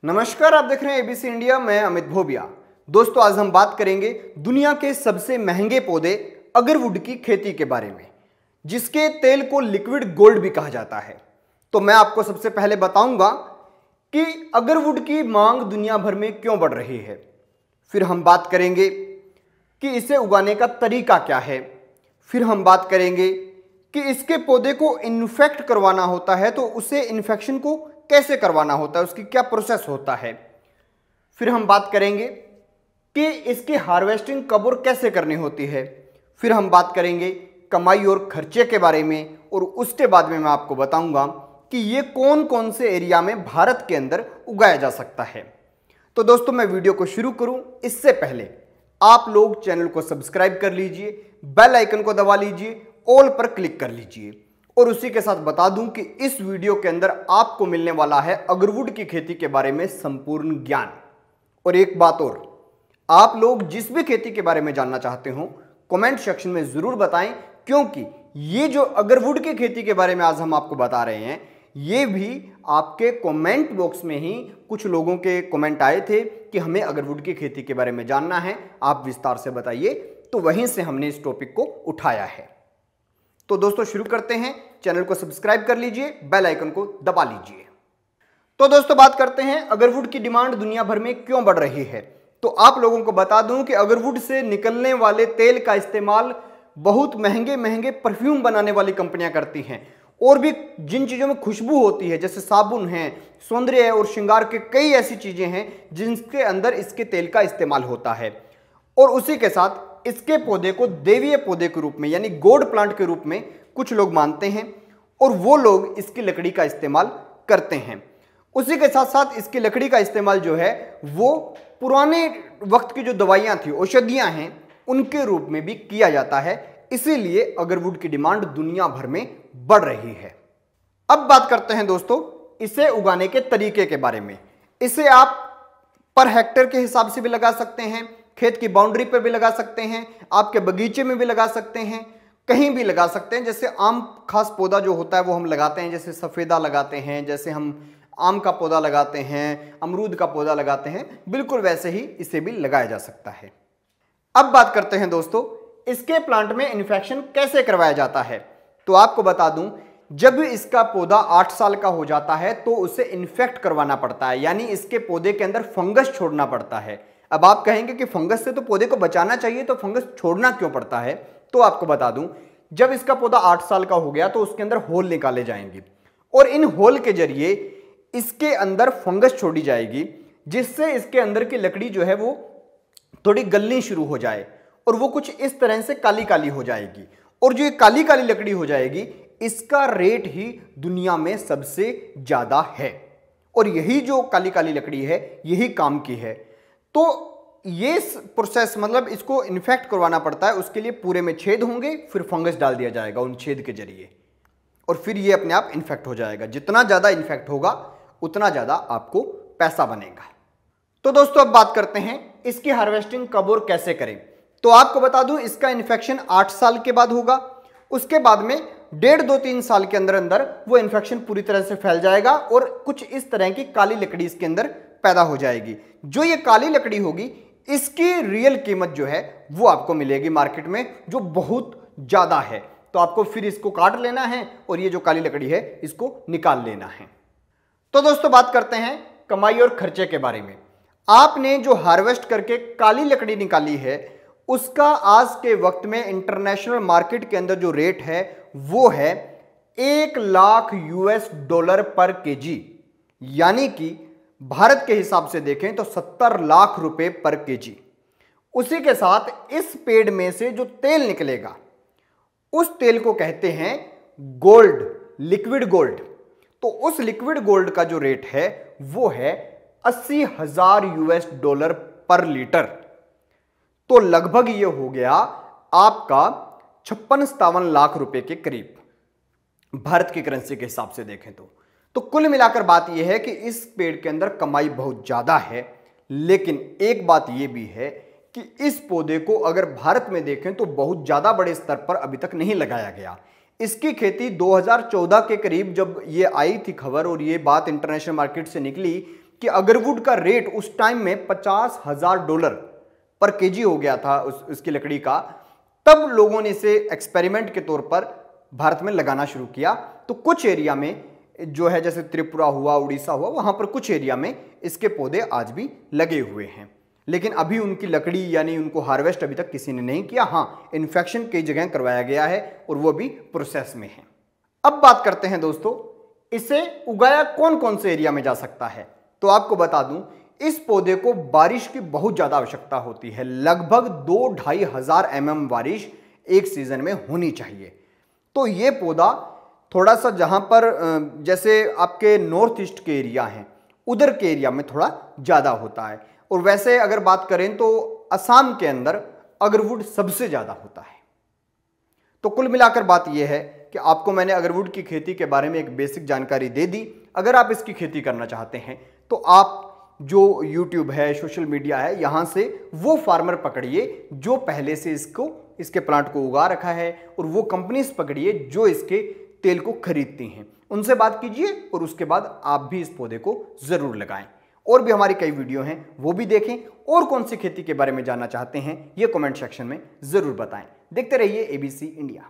नमस्कार, आप देख रहे हैं एबीसी इंडिया। मैं अमित भोबिया। दोस्तों, आज हम बात करेंगे दुनिया के सबसे महंगे पौधे अगरवुड की खेती के बारे में, जिसके तेल को लिक्विड गोल्ड भी कहा जाता है। तो मैं आपको सबसे पहले बताऊंगा कि अगरवुड की मांग दुनिया भर में क्यों बढ़ रही है। फिर हम बात करेंगे कि इसे उगाने का तरीका क्या है। फिर हम बात करेंगे कि इसके पौधे को इन्फेक्ट करवाना होता है तो उसे इन्फेक्शन को कैसे करवाना होता है, उसकी क्या प्रोसेस होता है। फिर हम बात करेंगे कि इसकी हार्वेस्टिंग कब और कैसे करनी होती है। फिर हम बात करेंगे कमाई और खर्चे के बारे में, और उसके बाद में मैं आपको बताऊंगा कि ये कौन कौन से एरिया में भारत के अंदर उगाया जा सकता है। तो दोस्तों, मैं वीडियो को शुरू करूं इससे पहले आप लोग चैनल को सब्सक्राइब कर लीजिए, बेल आइकन को दबा लीजिए, ऑल पर क्लिक कर लीजिए। और उसी के साथ बता दूं कि इस वीडियो के अंदर आपको मिलने वाला है अगरवुड की खेती के बारे में संपूर्ण ज्ञान। और एक बात और, आप लोग जिस भी खेती के बारे में जानना चाहते हो कमेंट सेक्शन में जरूर बताएं, क्योंकि ये जो अगरवुड की खेती के बारे में आज हम आपको बता रहे हैं, ये भी आपके कमेंट बॉक्स में ही कुछ लोगों के कमेंट आए थे कि हमें अगरवुड की खेती के बारे में जानना है, आप विस्तार से बताइए। तो वहीं से हमने इस टॉपिक को उठाया है। तो दोस्तों, शुरू करते हैं। चैनल को सब्सक्राइब कर लीजिए, बेल आइकन को दबा लीजिए। तो दोस्तों, बात करते हैं अगरवुड की डिमांड दुनिया भर में क्यों बढ़ रही है। तो आप लोगों को बता दूं कि अगरवुड से निकलने वाले तेल का इस्तेमाल बहुत महंगे महंगे परफ्यूम बनाने वाली कंपनियां करती हैं, और भी जिन चीजों में खुशबू होती है जैसे साबुन है, सौंदर्य और श्रृंगार के कई ऐसी चीजें हैं जिनके अंदर इसके तेल का इस्तेमाल होता है। और उसी के साथ इसके पौधे को देवीय पौधे के रूप में यानी गॉड प्लांट के रूप में कुछ लोग मानते हैं, और वो लोग इसकी लकड़ी का इस्तेमाल करते हैं। उसी के साथ साथ इसकी लकड़ी का इस्तेमाल जो है वो पुराने वक्त की जो दवाइयां थी, औषधियां हैं, उनके रूप में भी किया जाता है। इसीलिए अगरवुड की डिमांड दुनिया भर में बढ़ रही है। अब बात करते हैं दोस्तों इसे उगाने के तरीके के बारे में। इसे आप पर हेक्टेयर के हिसाब से भी लगा सकते हैं, खेत की बाउंड्री पर भी लगा सकते हैं, आपके बगीचे में भी लगा सकते हैं, कहीं भी लगा सकते हैं। जैसे आम खास पौधा जो होता है वो हम लगाते हैं, जैसे सफेदा लगाते हैं, जैसे हम आम का पौधा लगाते हैं, अमरूद का पौधा लगाते हैं, बिल्कुल वैसे ही इसे भी लगाया जा सकता है। अब बात करते हैं दोस्तों इसके प्लांट में इन्फेक्शन कैसे करवाया जाता है। तो आपको बता दूं, जब इसका पौधा 8 साल का हो जाता है तो उसे इन्फेक्ट करवाना पड़ता है, यानी इसके पौधे के अंदर फंगस छोड़ना पड़ता है। अब आप कहेंगे कि फंगस से तो पौधे को बचाना चाहिए, तो फंगस छोड़ना क्यों पड़ता है। तो आपको बता दूं, जब इसका पौधा 8 साल का हो गया तो उसके अंदर होल निकाले जाएंगे, और इन होल के जरिए इसके अंदर फंगस छोड़ी जाएगी, जिससे इसके अंदर की लकड़ी जो है वो थोड़ी गलनी शुरू हो जाए, और वो कुछ इस तरह से काली काली हो जाएगी। और जो ये काली काली लकड़ी हो जाएगी, इसका रेट ही दुनिया में सबसे ज्यादा है, और यही जो काली काली लकड़ी है यही काम की है। तो ये प्रोसेस मतलब इसको इन्फेक्ट करवाना पड़ता है, उसके लिए पूरे में छेद होंगे, फिर फंगस डाल दिया जाएगा उन छेद के जरिए, और फिर ये अपने आप इन्फेक्ट हो जाएगा। जितना ज्यादा इन्फेक्ट होगा उतना ज्यादा आपको पैसा बनेगा। तो दोस्तों, अब बात करते हैं इसकी हार्वेस्टिंग कब और कैसे करें। तो आपको बता दूं, इसका इन्फेक्शन 8 साल के बाद होगा। उसके बाद में 1.5-2-3 साल के अंदर अंदर वो इन्फेक्शन पूरी तरह से फैल जाएगा, और कुछ इस तरह की काली लकड़ी इसके अंदर पैदा हो जाएगी। जो ये काली लकड़ी होगी, इसकी रियल कीमत जो है वो आपको मिलेगी मार्केट में, जो बहुत ज्यादा है। तो आपको फिर इसको काट लेना है, और ये जो काली लकड़ी है इसको निकाल लेना है। तो दोस्तों, बात करते हैं कमाई और खर्चे के बारे में। आपने जो हार्वेस्ट करके काली लकड़ी निकाली है, उसका आज के वक्त में इंटरनेशनल मार्केट के अंदर जो रेट है वो है $1,00,000 पर केजी, यानी कि भारत के हिसाब से देखें तो 70 लाख रुपए पर केजी। उसी के साथ इस पेड़ में से जो तेल निकलेगा, उस तेल को कहते हैं गोल्ड, लिक्विड गोल्ड। तो उस लिक्विड गोल्ड का जो रेट है वो है $80,000 पर लीटर। तो लगभग ये हो गया आपका 56-57 लाख रुपए के करीब, भारत की करेंसी के हिसाब से देखें तो कुल मिलाकर बात यह है कि इस पेड़ के अंदर कमाई बहुत ज्यादा है। लेकिन एक बात यह भी है कि इस पौधे को अगर भारत में देखें तो बहुत ज्यादा बड़े स्तर पर अभी तक नहीं लगाया गया। इसकी खेती 2014 के करीब जब ये आई थी खबर, और ये बात इंटरनेशनल मार्केट से निकली कि अगरवुड का रेट उस टाइम में $50,000 पर केजी हो गया था उसकी लकड़ी का, तब लोगों ने इसे एक्सपेरिमेंट के तौर पर भारत में लगाना शुरू किया। तो कुछ एरिया में जो है, जैसे त्रिपुरा हुआ, उड़ीसा हुआ, वहां पर कुछ एरिया में इसके पौधे आज भी लगे हुए हैं, लेकिन अभी उनकी लकड़ी यानी उनको हार्वेस्ट अभी तक किसी ने नहीं किया। हाँ, इन्फेक्शन कई जगह करवाया गया है और वो भी प्रोसेस में है। अब बात करते हैं दोस्तों, इसे उगाया कौन कौन से एरिया में जा सकता है। तो आपको बता दूं, इस पौधे को बारिश की बहुत ज्यादा आवश्यकता होती है। लगभग 2-2.5 हजार mm बारिश एक सीजन में होनी चाहिए। तो ये पौधा थोड़ा सा जहां पर जैसे आपके नॉर्थ ईस्ट के एरिया हैं, उधर के एरिया में थोड़ा ज्यादा होता है। और वैसे अगर बात करें तो असम के अंदर अगरवुड सबसे ज्यादा होता है। तो कुल मिलाकर बात यह है कि आपको मैंने अगरवुड की खेती के बारे में एक बेसिक जानकारी दे दी। अगर आप इसकी खेती करना चाहते हैं तो आप जो YouTube है, सोशल मीडिया है, यहां से वो फार्मर पकड़िए जो पहले से इसके प्लांट को उगा रखा है, और वो कंपनीज पकड़िए जो इसके तेल को खरीदती हैं। उनसे बात कीजिए और उसके बाद आप भी इस पौधे को जरूर लगाएं। और भी हमारी कई वीडियो हैं, वो भी देखें। और कौन सी खेती के बारे में जानना चाहते हैं ये कमेंट सेक्शन में जरूर बताएं। देखते रहिए ABC इंडिया।